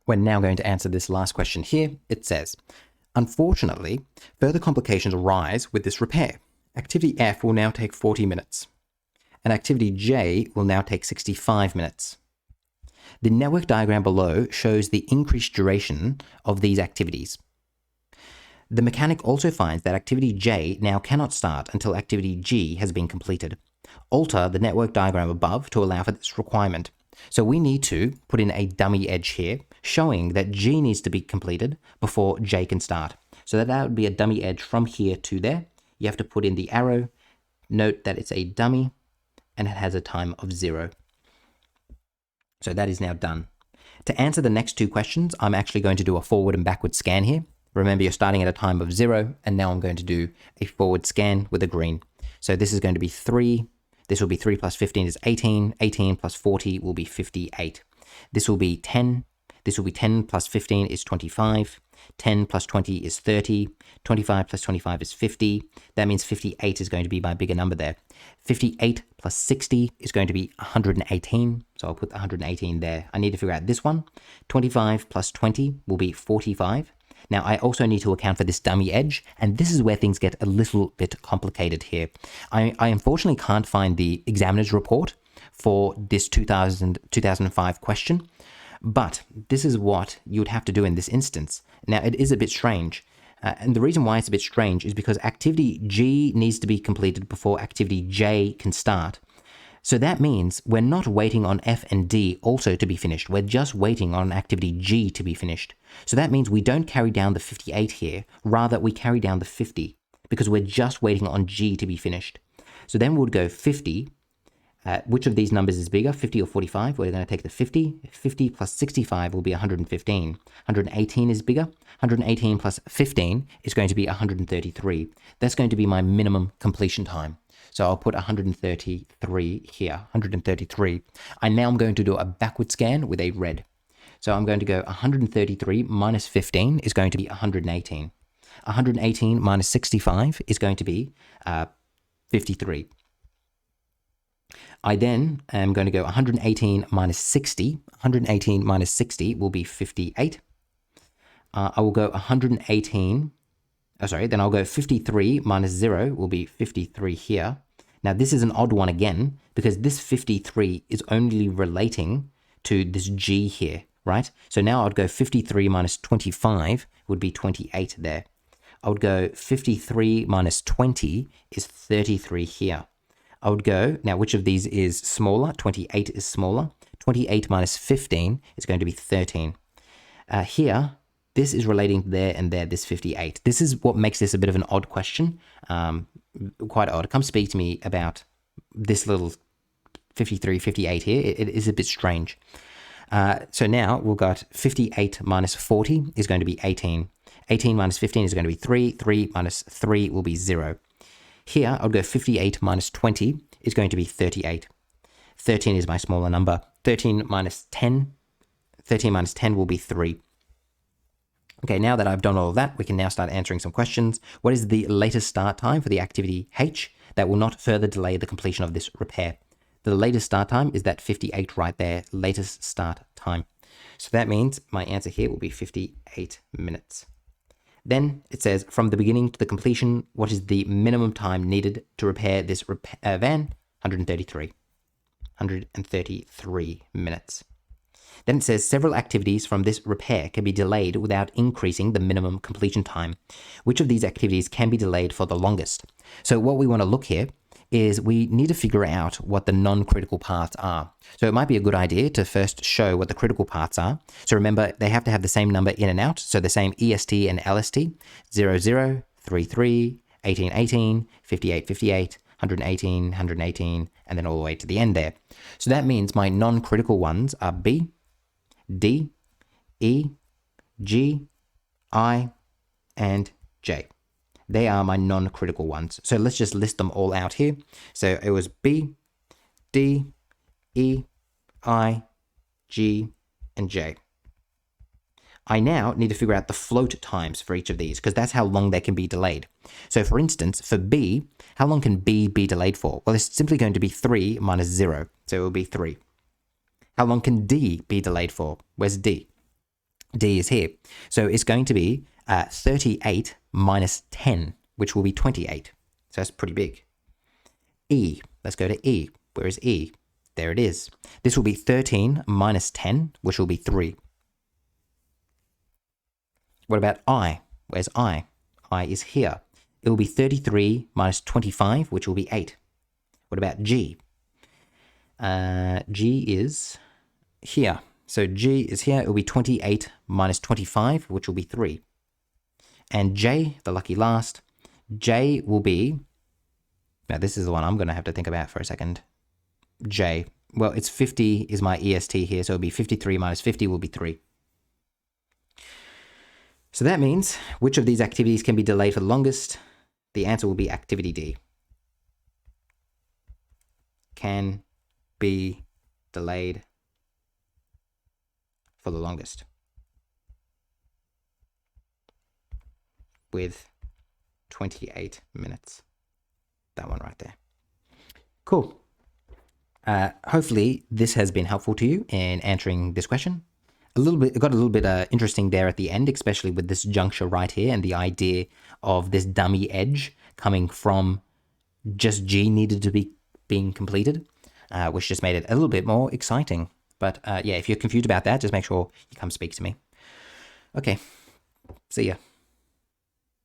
We're now going to answer this last question here. It says, unfortunately, further complications arise with this repair. Activity F will now take 40 minutes, and activity J will now take 65 minutes. The network diagram below shows the increased duration of these activities. The mechanic also finds that activity J now cannot start until activity G has been completed. Alter the network diagram above to allow for this requirement. So we need to put in a dummy edge here, showing that G needs to be completed before J can start. So that would be a dummy edge from here to there. You have to put in the arrow, note that it's a dummy, and it has a time of 0. So that is now done. To answer the next two questions, I'm actually going to do a forward and backward scan here. Remember, you're starting at a time of 0, and now I'm going to do a forward scan with a green. So this is going to be 3. This will be 3 plus 15 is 18. 18 plus 40 will be 58. This will be 10. This will be 10 plus 15 is 25. 10 plus 20 is 30. 25 plus 25 is 50. That means 58 is going to be my bigger number there. 58 plus 60 is going to be 118. So I'll put 118 there. I need to figure out this one. 25 plus 20 will be 45. Now, I also need to account for this dummy edge, and this is where things get a little bit complicated here. I unfortunately can't find the examiner's report for this 2005 question, but this is what you would have to do in this instance. Now, it is a bit strange, and the reason why it's a bit strange is because activity G needs to be completed before activity J can start. So that means we're not waiting on F and D also to be finished. We're just waiting on activity G to be finished. So that means we don't carry down the 58 here. Rather, we carry down the 50 because we're just waiting on G to be finished. So then we would go 50. Which of these numbers is bigger, 50 or 45? We're going to take the 50. 50 plus 65 will be 115. 118 is bigger. 118 plus 15 is going to be 133. That's going to be my minimum completion time. So I'll put 133 here, 133. I now am going to do a backward scan with a red. So I'm going to go 133 minus 15 is going to be 118. 118 minus 65 is going to be 53. I then am going to go 118 minus 60. 118 minus 60 will be 58. I will go 118. Then I'll go 53 minus 0 will be 53 here. Now this is an odd one again, because this 53 is only relating to this G here, right? So now I'd go 53 minus 25 would be 28 there. I would go 53 minus 20 is 33 here. I would go, now which of these is smaller? 28 is smaller. 28 minus 15 is going to be 13. Here, this is relating there and there, this 58. This is what makes this a bit of an odd question, quite odd. Come speak to me about this little 53, 58 here. It is a bit strange. So now we've got 58 minus 40 is going to be 18. 18 minus 15 is going to be 3. 3 minus 3 will be 0. Here, I'll go 58 minus 20 is going to be 38. 13 is my smaller number. 13 minus 10 will be 3. Okay, now that I've done all of that, we can now start answering some questions. What is the latest start time for the activity H that will not further delay the completion of this repair? The latest start time is that 58 right there, latest start time. So that means my answer here will be 58 minutes. Then it says, from the beginning to the completion, what is the minimum time needed to repair this van? 133. 133 minutes. Then it says several activities from this repair can be delayed without increasing the minimum completion time. Which of these activities can be delayed for the longest? So what we want to look here is we need to figure out what the non-critical paths are. So it might be a good idea to first show what the critical paths are. So remember, they have to have the same number in and out. So the same EST and LST, 00, 33, 18, 18, 58, 58, 118, 118, and then all the way to the end there. So that means my non-critical ones are B, D, E, G, I, and J. They are my non-critical ones. So let's just list them all out here. So it was B, D, E, I, G, and J. I now need to figure out the float times for each of these, because that's how long they can be delayed. So for instance, for B, how long can B be delayed for? Well, it's simply going to be 3 minus 0. So it will be 3. How long can D be delayed for? Where's D? D is here. So it's going to be 38 minus 10, which will be 28. So that's pretty big. E, let's go to E. Where is E? There it is. This will be 13 minus 10, which will be 3. What about I? Where's I? I is here. It will be 33 minus 25, which will be 8. What about G? G is here. So G is here. It will be 28 minus 25, which will be 3. And J, the lucky last, J will be, now this is the one I'm going to have to think about for a second. J, well, it's 50 is my EST here, so it'll be 53 minus 50 will be 3. So that means, which of these activities can be delayed for the longest? The answer will be activity D. Can be delayed for the longest with 28 minutes. That one right there. Cool. Hopefully this has been helpful to you in answering this question. It got a little bit interesting there at the end, especially with this juncture right here and the idea of this dummy edge coming from just G needed to be being completed, which just made it a little bit more exciting. But yeah, if you're confused about that, just make sure you come speak to me. Okay, see ya.